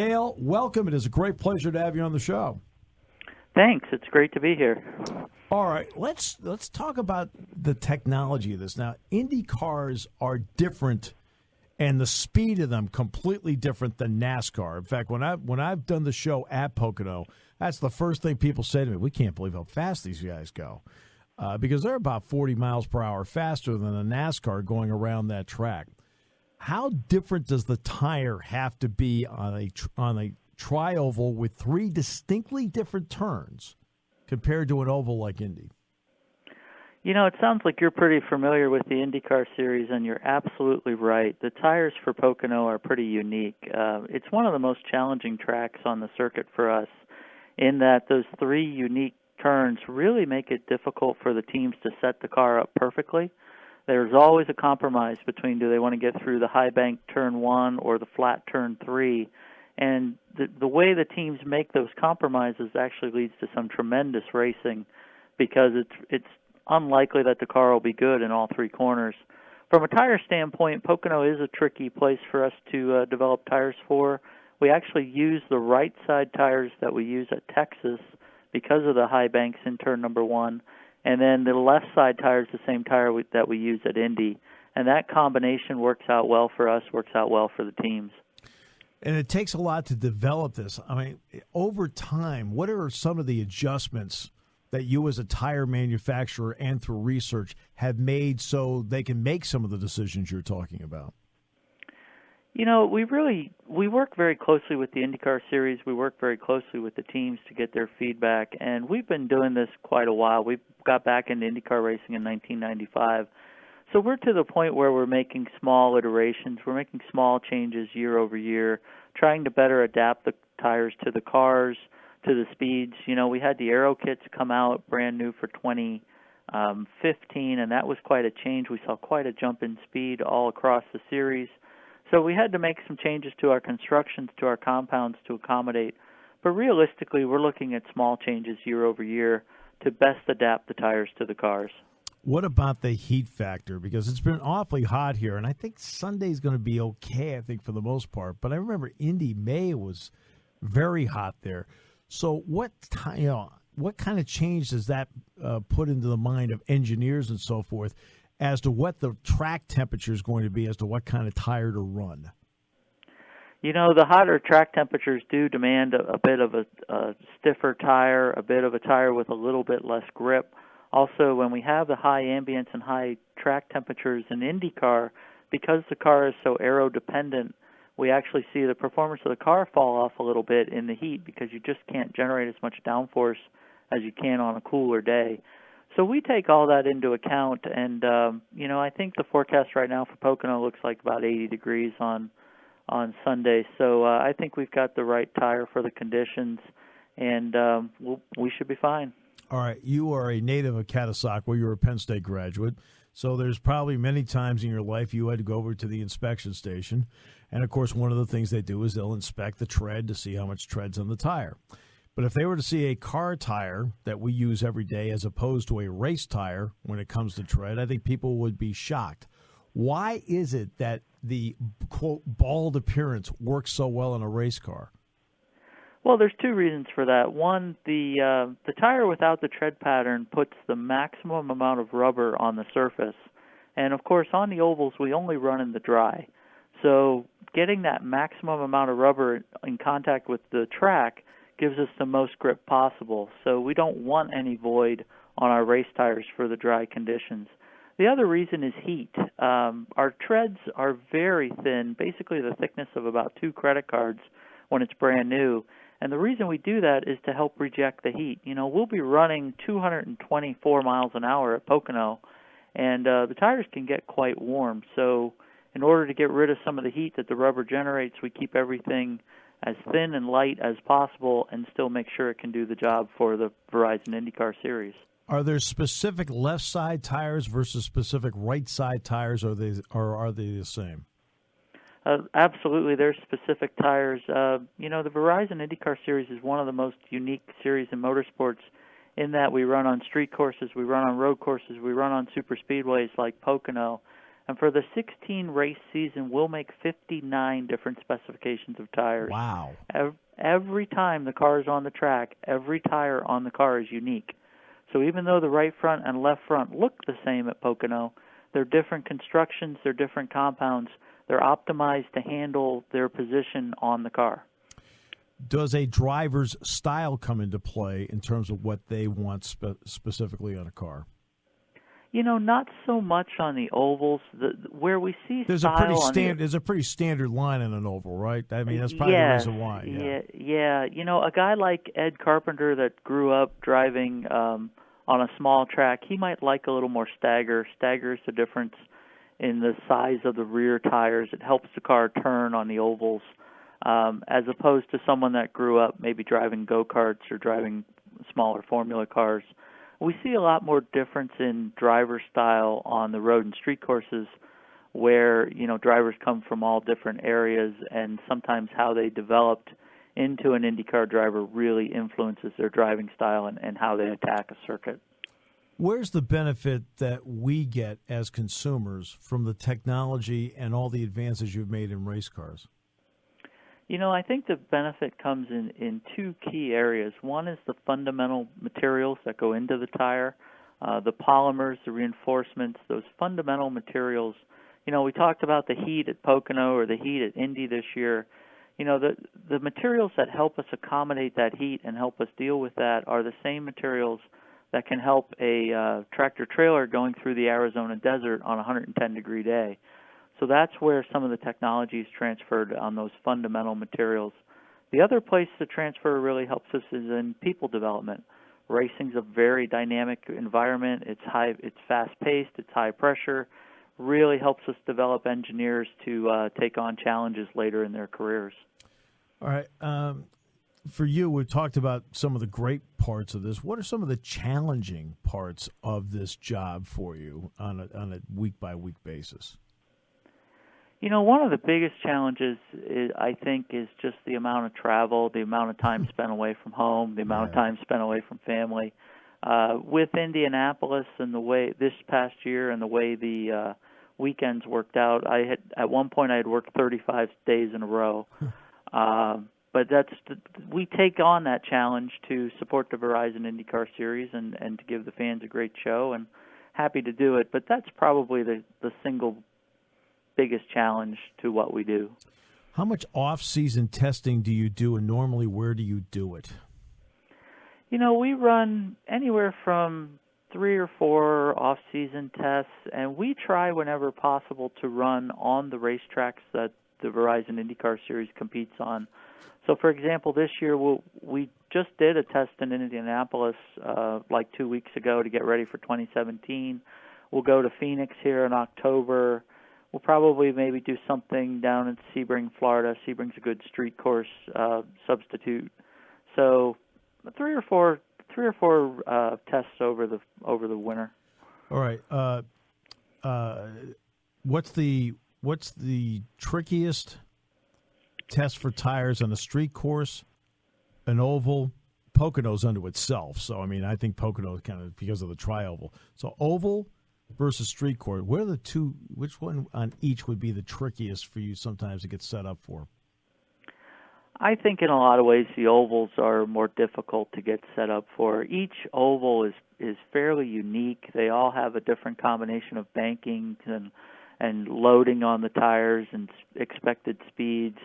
Dale, welcome. It is a great pleasure to have you on the show. Thanks. It's great to be here. All right, let's talk about the technology of this. Now, Indy cars are different, and the speed of them completely different than NASCAR. In fact, when I've done the show at Pocono, that's the first thing people say to me. We can't believe how fast these guys go, because they're about 40 miles per hour faster than a NASCAR going around that track. How different does the tire have to be on a tri-oval with three distinctly different turns compared to an oval like Indy? You know, it sounds like you're pretty familiar with the IndyCar series, and you're absolutely right. The tires for Pocono are pretty unique. It's one of the most challenging tracks on the circuit for us in that those three unique turns really make it difficult for the teams to set the car up perfectly. There's always a compromise between do they want to get through the high bank turn 1 or the flat turn 3. And the way the teams make those compromises actually leads to some tremendous racing because it's unlikely that the car will be good in all three corners. From a tire standpoint, Pocono is a tricky place for us to develop tires for. We actually use the right side tires that we use at Texas because of the high banks in turn number 1. And then the left side tire is the same tire that we use at Indy. And that combination works out well for us, works out well for the teams. And it takes a lot to develop this. I mean, over time, what are some of the adjustments that you as a tire manufacturer and through research have made so they can make some of the decisions you're talking about? You know, we work very closely with the IndyCar series. We work very closely with the teams to get their feedback, and we've been doing this quite a while. We got back into IndyCar racing in 1995. So we're to the point where we're making small iterations. We're making small changes year over year, trying to better adapt the tires to the cars, to the speeds. You know, we had the aero kits come out brand new for 2015, and that was quite a change. We saw quite a jump in speed all across the series. So we had to make some changes to our constructions, to our compounds to accommodate. But realistically, we're looking at small changes year over year to best adapt the tires to the cars. What about the heat factor? Because it's been awfully hot here, and I think Sunday's going to be okay, I think, for the most part. But I remember Indy May was very hot there. So what kind of change does that put into the mind of engineers and so forth as to what the track temperature is going to be, as to what kind of tire to run? You know, the hotter track temperatures do demand a bit of a stiffer tire, a bit of a tire with a little bit less grip. Also, when we have the high ambience and high track temperatures in IndyCar, because the car is so aero-dependent, we actually see the performance of the car fall off a little bit in the heat because you just can't generate as much downforce as you can on a cooler day. So we take all that into account, and you know, I think the forecast right now for Pocono looks like about 80 degrees on Sunday. So I think we've got the right tire for the conditions, and we should be fine. All right, you are a native of Catasauqua. You're a Penn State graduate. So there's probably many times in your life you had to go over to the inspection station. And, of course, one of the things they do is they'll inspect the tread to see how much tread's on the tire. But if they were to see a car tire that we use every day as opposed to a race tire when it comes to tread, I think people would be shocked. Why is it that the, quote, bald appearance works so well in a race car? Well, there's two reasons for that. One, the tire without the tread pattern puts the maximum amount of rubber on the surface. And, of course, on the ovals, we only run in the dry. So getting that maximum amount of rubber in contact with the track gives us the most grip possible. So we don't want any void on our race tires for the dry conditions. The other reason is heat. Our treads are very thin, basically the thickness of about 2 credit cards when it's brand new. And the reason we do that is to help reject the heat. You know, we'll be running 224 miles an hour at Pocono, and the tires can get quite warm. So in order to get rid of some of the heat that the rubber generates, we keep everything as thin and light as possible and still make sure it can do the job for the Verizon IndyCar series. Are there specific left side tires versus specific right side tires, or are they the same? Absolutely, there's specific tires. You know, the Verizon IndyCar series is one of the most unique series in motorsports in that we run on street courses, we run on road courses, we run on super speedways like Pocono, And for the 16-race season, we'll make 59 different specifications of tires. Wow. Every time the car is on the track, every tire on the car is unique. So even though the right front and left front look the same at Pocono, they're different constructions, they're different compounds. They're optimized to handle their position on the car. Does a driver's style come into play in terms of what they want specifically on a car? Not so much on the ovals. Where we see there's style there's a pretty standard line in an oval, right? I mean, that's probably the reason why. Yeah. A guy like Ed Carpenter that grew up driving on a small track, he might like a little more stagger. Stagger is the difference in the size of the rear tires. It helps the car turn on the ovals, as opposed to someone that grew up maybe driving go-karts or driving smaller formula cars. We see a lot more difference in driver style on the road and street courses where, drivers come from all different areas, and sometimes how they developed into an IndyCar driver really influences their driving style and how they attack a circuit. Where's the benefit that we get as consumers from the technology and all the advances you've made in race cars? I think the benefit comes in two key areas. One is the fundamental materials that go into the tire, the polymers, the reinforcements, those fundamental materials. We talked about the heat at Pocono or the heat at Indy this year. The materials that help us accommodate that heat and help us deal with that are the same materials that can help a tractor-trailer going through the Arizona desert on a 110-degree day. So that's where some of the technology is transferred on those fundamental materials. The other place the transfer really helps us is in people development. Racing's a very dynamic environment. It's fast-paced. It's high pressure. Really helps us develop engineers to take on challenges later in their careers. All right. For you, we've talked about some of the great parts of this. What are some of the challenging parts of this job for you on a week-by-week basis? One of the biggest challenges, I think, is just the amount of travel, the amount of time spent away from home, the amount of time spent away from family. With Indianapolis and the way this past year and the way the weekends worked out, at one point I had worked 35 days in a row. But we take on that challenge to support the Verizon IndyCar Series and to give the fans a great show, and happy to do it. But that's probably the single biggest challenge to what we do. How much off-season testing do you do, and normally where do you do it? We run anywhere from 3 or 4 off-season tests, and we try whenever possible to run on the racetracks that the Verizon IndyCar Series competes on. So, for example, this year we just did a test in Indianapolis like 2 weeks ago to get ready for 2017. We'll go to Phoenix here in October. We'll probably maybe do something down in Sebring, Florida. Sebring's a good street course substitute. So 3 or 4 tests over the winter. All right. What's the trickiest test for tires on a street course, an oval? Pocono's unto itself. So I think Pocono is kind of because of the tri-oval. So oval versus street course. What are the two? Which one on each would be the trickiest for you sometimes to get set up for? I think in a lot of ways the ovals are more difficult to get set up for. Each oval is fairly unique. They all have a different combination of banking and loading on the tires and expected speeds.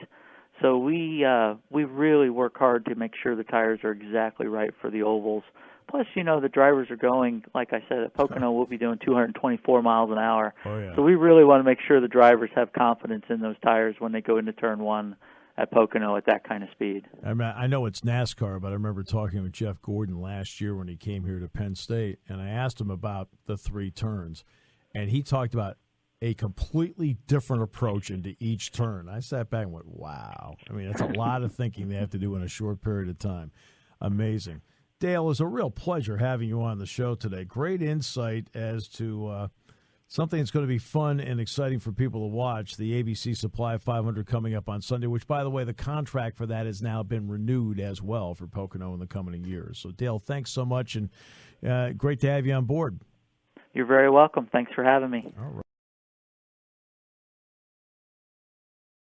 So we really work hard to make sure the tires are exactly right for the ovals. Plus, the drivers are going, like I said, at Pocono, we'll be doing 224 miles an hour. Oh, yeah. So we really want to make sure the drivers have confidence in those tires when they go into turn 1 at Pocono at that kind of speed. I know it's NASCAR, but I remember talking with Jeff Gordon last year when he came here to Penn State, and I asked him about the 3 turns, and he talked about a completely different approach into each turn. I sat back and went, wow. That's a lot of thinking they have to do in a short period of time. Amazing. Dale, it's a real pleasure having you on the show today. Great insight as to something that's going to be fun and exciting for people to watch, the ABC Supply 500 coming up on Sunday, which, by the way, the contract for that has now been renewed as well for Pocono in the coming years. So, Dale, thanks so much, and great to have you on board. You're very welcome. Thanks for having me. All right.